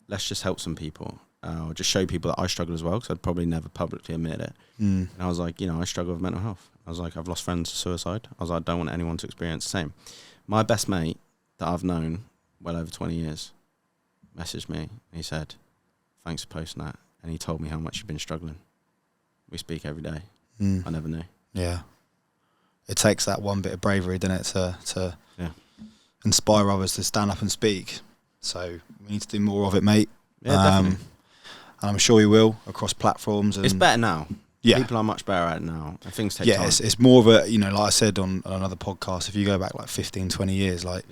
Let's just help some people. Or just show people that I struggle as well, because I'd probably never publicly admit it. And I was like, I struggle with mental health. I was like, I've lost friends to suicide. I was like, I don't want anyone to experience the same. My best mate that I've known well over 20 years messaged me. He said, thanks for posting that. And he told me how much you've been struggling. We speak every day. I never knew. Yeah. It takes that one bit of bravery, doesn't it, to inspire others to stand up and speak. So we need to do more of it, mate. Yeah, definitely. And I'm sure you will across platforms. And it's better now. Yeah. People are much better at it now. And things take time. It's more of a, like I said on another podcast, if you go back like 15, 20 years, like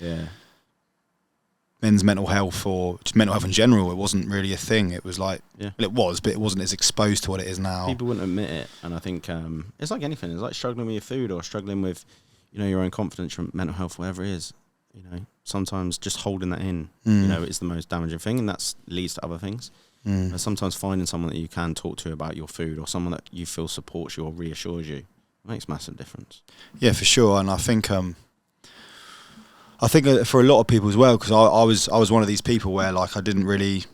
men's mental health or just mental health in general, it wasn't really a thing. It was like, well, it was, but it wasn't as exposed to what it is now. People wouldn't admit it. And I think it's like anything. It's like struggling with your food or struggling with, your own confidence, your mental health, whatever it is. Sometimes just holding that in, is the most damaging thing, and that leads to other things. But sometimes finding someone that you can talk to about your food, or someone that you feel supports you or reassures you, makes a massive difference. Yeah, for sure. And I think for a lot of people as well, because I was one of these people where like I didn't really,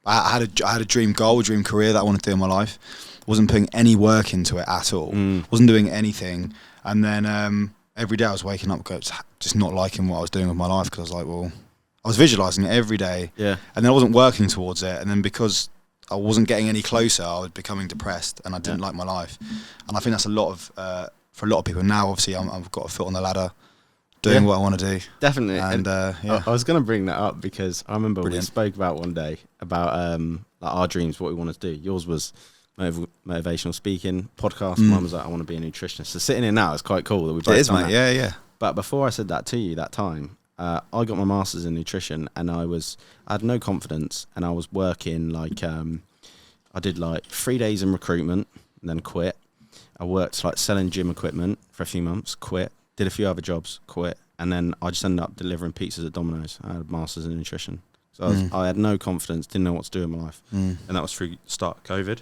I had a dream goal, a dream career that I wanted to do in my life. Wasn't putting any work into it at all. Wasn't doing anything, and then every day I was waking up just not liking what I was doing with my life, because I was like, well, I was visualising it every day, and then I wasn't working towards it, and then because I wasn't getting any closer, I was becoming depressed, and I didn't like my life. And I think that's a lot of for a lot of people now. Obviously, I've got a foot on the ladder, doing what I want to do. Definitely. And I was going to bring that up because I remember we spoke about one day about like our dreams, what we wanted to do. Yours was motivational speaking, podcast. Mine was like, I want to be a nutritionist. So sitting here now, it's quite cool that we both it is, done mate. that. Yeah. But before I said that to you that time, I got my master's in nutrition, and I had no confidence, and I was working like I did like 3 days in recruitment and then quit. I worked like selling gym equipment for a few months, quit. Did a few other jobs, quit, and then I just ended up delivering pizzas at Domino's. I had a master's in nutrition, so I had no confidence, didn't know what to do in my life, and that was through the start of COVID.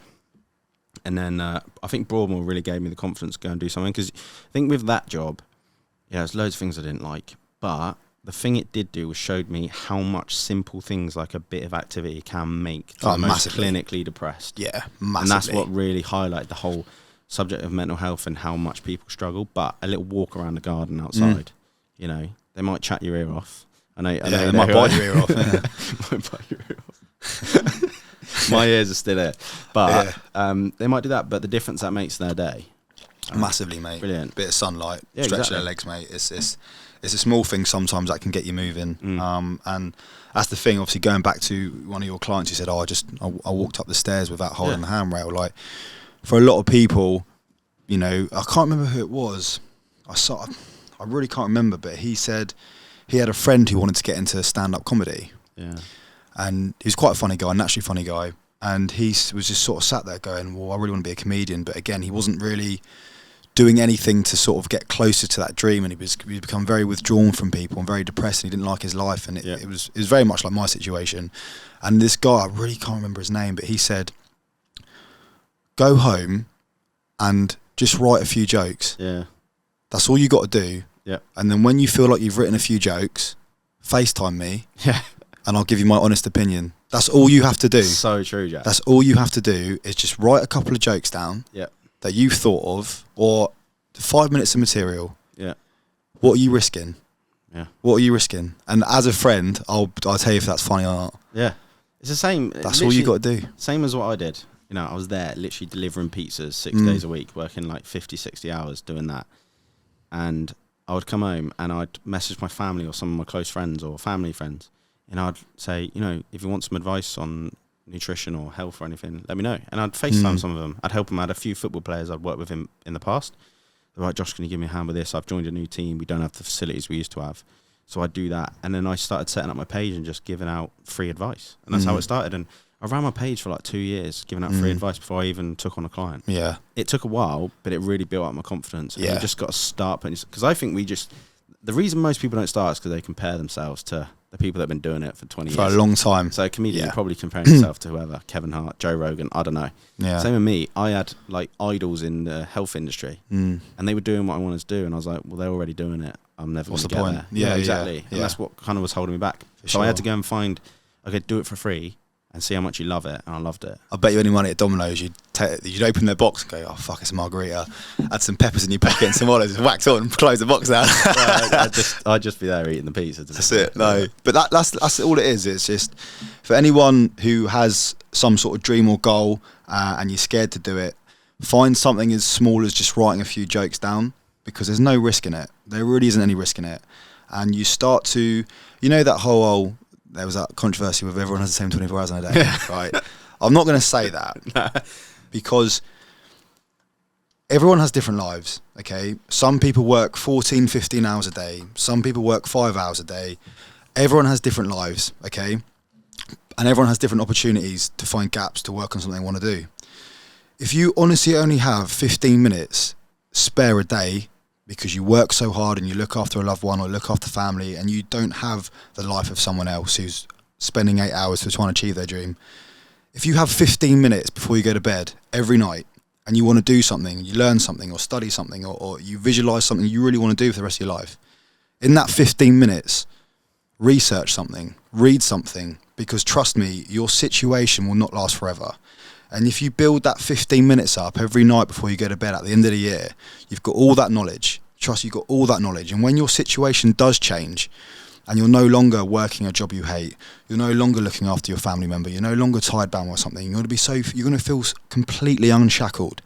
And then I think Broadmoor really gave me the confidence to go and do something, because I think with that job, there's loads of things I didn't like, but the thing it did do was showed me how much simple things like a bit of activity can make the most clinically depressed. Yeah, massively. And that's what really highlighted the whole subject of mental health and how much people struggle. But a little walk around the garden outside, they might chat your ear off. I know they might bite your ear off. Might bite your ear off. My ears are still here, but they might do that. But the difference that makes in their day, massively, mate. Brilliant. Bit of sunlight, stretch their legs, mate. It's a small thing sometimes that can get you moving. And that's the thing. Obviously, going back to one of your clients, you said, I walked up the stairs without holding the handrail. Like, for a lot of people, I can't remember who it was. I really can't remember, but he said he had a friend who wanted to get into stand-up comedy. Yeah. And he was quite a funny guy, naturally funny guy. And he was just sort of sat there going, well, I really want to be a comedian. But again, he wasn't really doing anything to sort of get closer to that dream. And he become very withdrawn from people and very depressed, and he didn't like his life. And it was very much like my situation. And this guy, I really can't remember his name, but he said, go home and just write a few jokes. Yeah. That's all you got to do. Yeah. And then when you feel like you've written a few jokes, FaceTime me. Yeah. And I'll give you my honest opinion. That's all you have to do. So true, Jack. That's all you have to do is just write a couple of jokes down Yeah. that you've thought of, or 5 minutes of material. Yeah. What are you risking? Yeah. What are you risking? And as a friend, I'll tell you if that's funny or not. Yeah. It's the same. That's all you got to do. Same as what I did. You know, I was there literally delivering pizzas 6 days a week, working like 50, 60 hours doing that. And I would come home and I'd message my family or some of my close friends or family friends. And I'd say, you know, if you want some advice on nutrition or health or anything, let me know. And I'd FaceTime some of them. I'd help them. I had a few football players I'd worked with in the past. They're like, Josh, can you give me a hand with this? I've joined a new team. We don't have the facilities we used to have. So I'd do that. And then I started setting up my page and just giving out free advice. And that's how it started. And I ran my page for like 2 years, giving out free advice before I even took on a client. Yeah. It took a while, but it really built up my confidence. And Yeah. you just got to start putting, because I think the reason most people don't start is because they compare themselves to the people that have been doing it for 20 years. For a long time. So a comedian, Yeah. you're probably comparing yourself to whoever, Kevin Hart, Joe Rogan, I don't know. Yeah. Same with me. I had like idols in the health industry and they were doing what I wanted to do. And I was like, well, they're already doing it. I'm never going What's to the get point? there. Yeah, exactly. yeah. And that's what kind of was holding me back. For so I had to sure. go and find, okay, do it for free and see how much you love it. And I loved it. I bet you any money at Domino's, you'd open their box and go, oh, fuck, it's a margarita. Add some peppers in your pocket and some olives, whacked on and close the box down. I'd just be there eating the pizza. That's it. No, but that's all it is. It's just for anyone who has some sort of dream or goal and you're scared to do it, find something as small as just writing a few jokes down, because there's no risk in it. There really isn't any risk in it. And you start to, you know, that whole there was that controversy with everyone has the same 24 hours in a day, right? I'm not going to say that because everyone has different lives, okay? Some people work 14, 15 hours a day. Some people work 5 hours a day. Everyone has different lives, okay? And everyone has different opportunities to find gaps to work on something they want to do. If you honestly only have 15 minutes spare a day because you work so hard and you look after a loved one or look after family and you don't have the life of someone else who's spending 8 hours to try and achieve their dream, if you have 15 minutes before you go to bed every night and you want to do something, you learn something or study something or you visualize something you really want to do for the rest of your life, in that 15 minutes, research something, read something, because trust me, your situation will not last forever. And if you build that 15 minutes up every night before you go to bed at the end of the year, you've got all that knowledge. Trust you've got all that knowledge. And when your situation does change and you're no longer working a job you hate, you're no longer looking after your family member, you're no longer tied down with something, you're going to feel completely unshackled.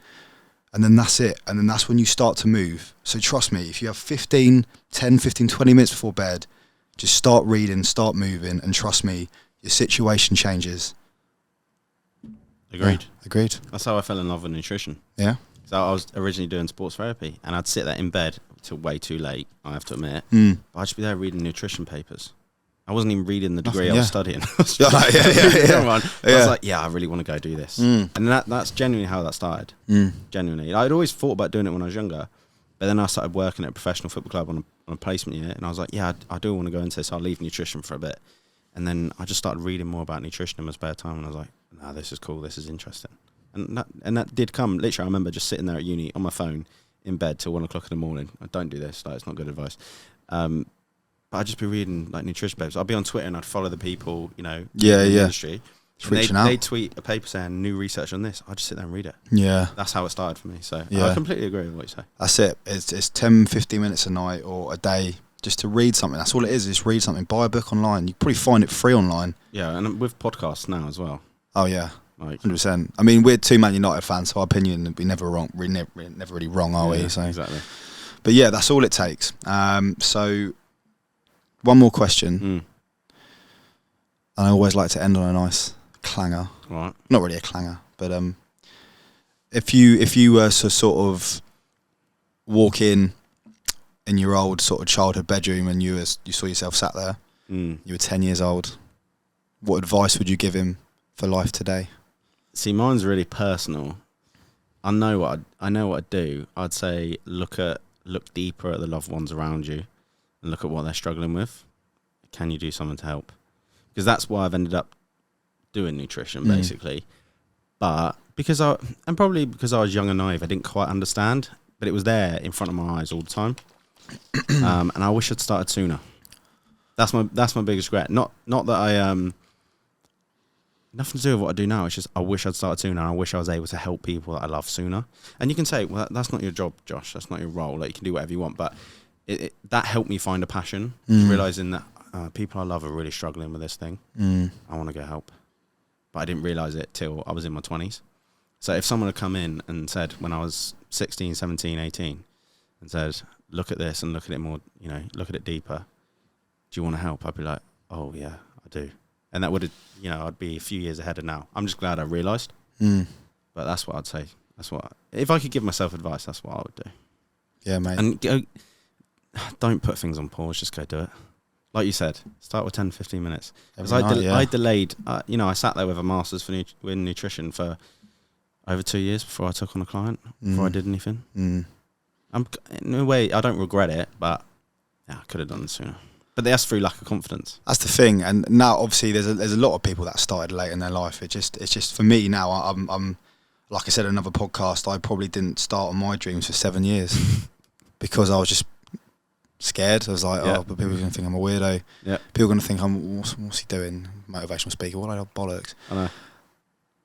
And then that's it. And then that's when you start to move. So trust me, if you have 10, 15, 20 minutes before bed, just start reading, start moving, and trust me, your situation changes. Agreed. Yeah, agreed. That's how I fell in love with nutrition. Yeah. So I was originally doing sports therapy and I'd sit there in bed till way too late, I have to admit. Mm. But I'd just be there reading nutrition papers. I wasn't even reading the degree Nothing, I yeah. was studying. Yeah. I was like, yeah, I really want to go do this. Mm. And that's genuinely how that started. Mm. Genuinely. I'd always thought about doing it when I was younger. But then I started working at a professional football club on a placement year. And I was like, yeah, I do want to go into this. I'll leave nutrition for a bit. And then I just started reading more about nutrition in my spare time. And I was like, nah, this is cool. This is interesting. And that did come. Literally, I remember just sitting there at uni on my phone in bed till 1 o'clock in the morning. I don't do this. Like, it's not good advice. But I'd just be reading like nutrition papers. I'd be on Twitter and I'd follow the people, you know, in the industry. Just reaching out. They'd tweet a paper saying new research on this. I'd just sit there and read it. Yeah. That's how it started for me. So Yeah. I completely agree with what you say. That's it. It's 10, 15 minutes a night or a day just to read something. That's all it is. Just read something. Buy a book online. You can probably find it free online. Yeah, and with podcasts now as well. Oh yeah, Like 100%. I mean, we're two Man United fans, so our opinion we never wrong. We're never really wrong, are we? So, exactly. but yeah, that's all it takes. So one more question. Mm. And I always like to end on a nice clanger. All right. Not really a clanger, but if you were to sort of walk in your old sort of childhood bedroom and you saw yourself sat there, Mm. you were 10 years old, what advice would you give him for life today? See, mine's really personal. I know what I'd do. I'd say look deeper at the loved ones around you and look at what they're struggling with. Can you do something to help? Because that's why I've ended up doing nutrition, basically. But because I was young and naive, I didn't quite understand. But it was there in front of my eyes all the time. and I wish I'd started sooner. That's my biggest regret. Not that I nothing to do with what I do now. It's just I wish I'd started sooner. And I wish I was able to help people that I love sooner. And you can say, well, that's not your job, Josh. That's not your role. Like, you can do whatever you want. But that helped me find a passion. Realizing that people I love are really struggling with this thing. I want to go help. But I didn't realize it till I was in my 20s. So if someone had come in and said when I was 16, 17, 18 and said, look at this and look at it more, look at it deeper. Do you want to help? I'd be like, oh yeah, I do. And that would have, I'd be a few years ahead of now. I'm just glad I realised. But that's what I'd say. If I could give myself advice, that's what I would do. Yeah, mate. And don't put things on pause, just go do it. Like you said, start with 10, 15 minutes. Because I delayed, I sat there with a master's in nutrition for over 2 years before I took on a client, before I did anything. I'm in a way, I don't regret it, but I could have done it sooner. But that's through lack of confidence. That's the thing. And now, obviously, there's a lot of people that started late in their life. It's just for me now. I'm like I said in another podcast, I probably didn't start on my dreams for 7 years because I was just scared. I was like, but people are going to think I'm a weirdo. Yeah. People are going to think what's he doing? Motivational speaker. What a lot of bollocks. I know.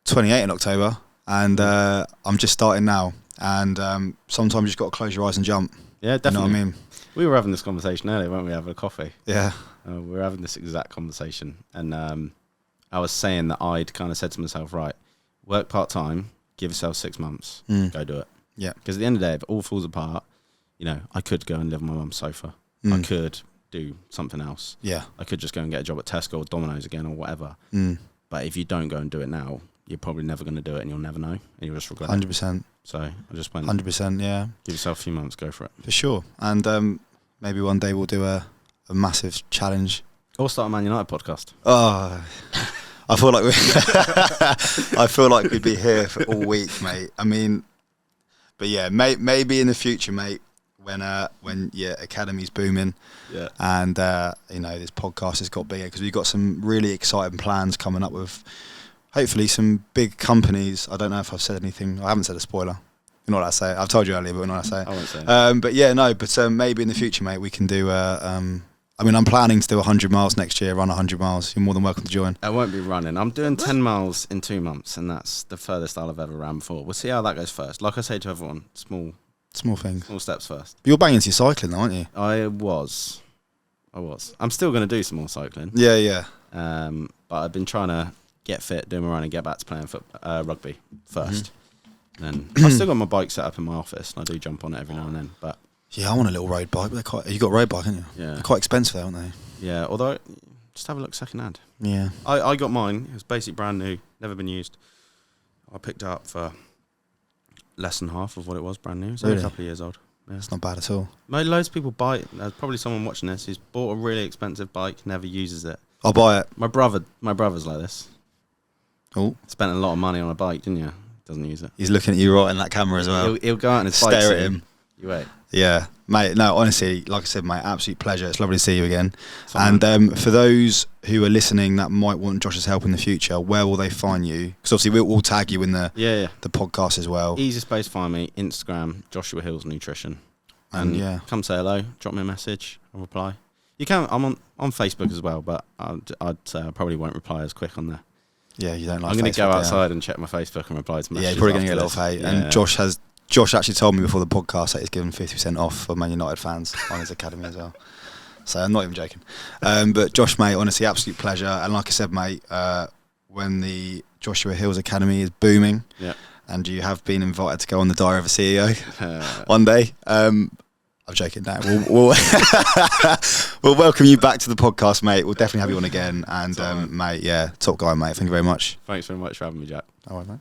28 in October, and I'm just starting now. And sometimes you just got to close your eyes and jump. Yeah, definitely. You know what I mean? We were having this conversation earlier, weren't we, having a coffee? Yeah. We were having this exact conversation. And I was saying that I'd kind of said to myself, right, work part-time, give yourself 6 months, go do it. Yeah. Because at the end of the day, if it all falls apart, I could go and live on my mum's sofa. I could do something else. Yeah. I could just go and get a job at Tesco or Domino's again or whatever. But if you don't go and do it now, you're probably never going to do it and you'll never know. And you'll just regret 100%. it. So I just went 100%, yeah. Give yourself a few months, go for it. For sure. And maybe one day we'll do a massive challenge. Or start a Man United podcast. Oh, I feel like we'd be here for all week, mate. I mean, but yeah, maybe in the future, mate, when academy's booming, and this podcast has got bigger because we've got some really exciting plans coming up with. Hopefully some big companies. I don't know if I've said anything. I haven't said a spoiler. You know what I say. I've told you earlier, but you know what I say. I won't say. But maybe in the future, mate, we can do. I'm planning to do 100 miles next year. Run 100 miles. You're more than welcome to join. I won't be running. I'm doing 10 miles in 2 months, and that's the furthest I'll have ever ran before. We'll see how that goes first. Like I say to everyone, small things, small steps first. You're banging into your cycling, though, aren't you? I was. I'm still going to do some more cycling. Yeah. But I've been trying to get fit, do my run, and get back to playing rugby first. And I've still got my bike set up in my office, and I do jump on it every now and then. But yeah, I want a little road bike. But you got a road bike, haven't you? Yeah. They're quite expensive, aren't they? Yeah, although just have a look second hand. Yeah. I got mine. It was basically brand new, never been used. I picked it up for less than half of what it was brand new. So really? A couple of years old. Yeah. It's not bad at all. Loads of people buy it. There's probably someone watching this who's bought a really expensive bike, never uses it. I'll buy it. My brother's like this. Oh, spent a lot of money on a bike, didn't you? Doesn't use it. He's looking at you right in that camera as well. He'll go out and stare at him. You wait. Yeah, mate. No, honestly, like I said, mate, absolute pleasure. It's lovely to see you again. And for those who are listening that might want Josh's help in the future, where will they find you? Because obviously we'll tag you in the podcast as well. Easiest place to find me: Instagram, Joshua Hills Nutrition. And come say hello. Drop me a message. I'll reply. You can. I'm on Facebook as well, but I'd say I probably won't reply as quick on there. Yeah, you don't like. I'm going to go outside and check my Facebook and reply to messages. Yeah, you're probably going to get a little hate. Yeah. And Josh actually told me before the podcast that he's given 50% off for Man United fans on his academy as well. So I'm not even joking. But Josh, mate, honestly, absolute pleasure. And like I said, mate, when the Joshua Hills Academy is booming, and you have been invited to go on the Diary of a CEO one day. I'm joking now. We'll welcome you back to the podcast, mate. We'll definitely have you on again. And, mate, top guy, mate. Thank you very much. Thanks very much for having me, Jack. All right, mate.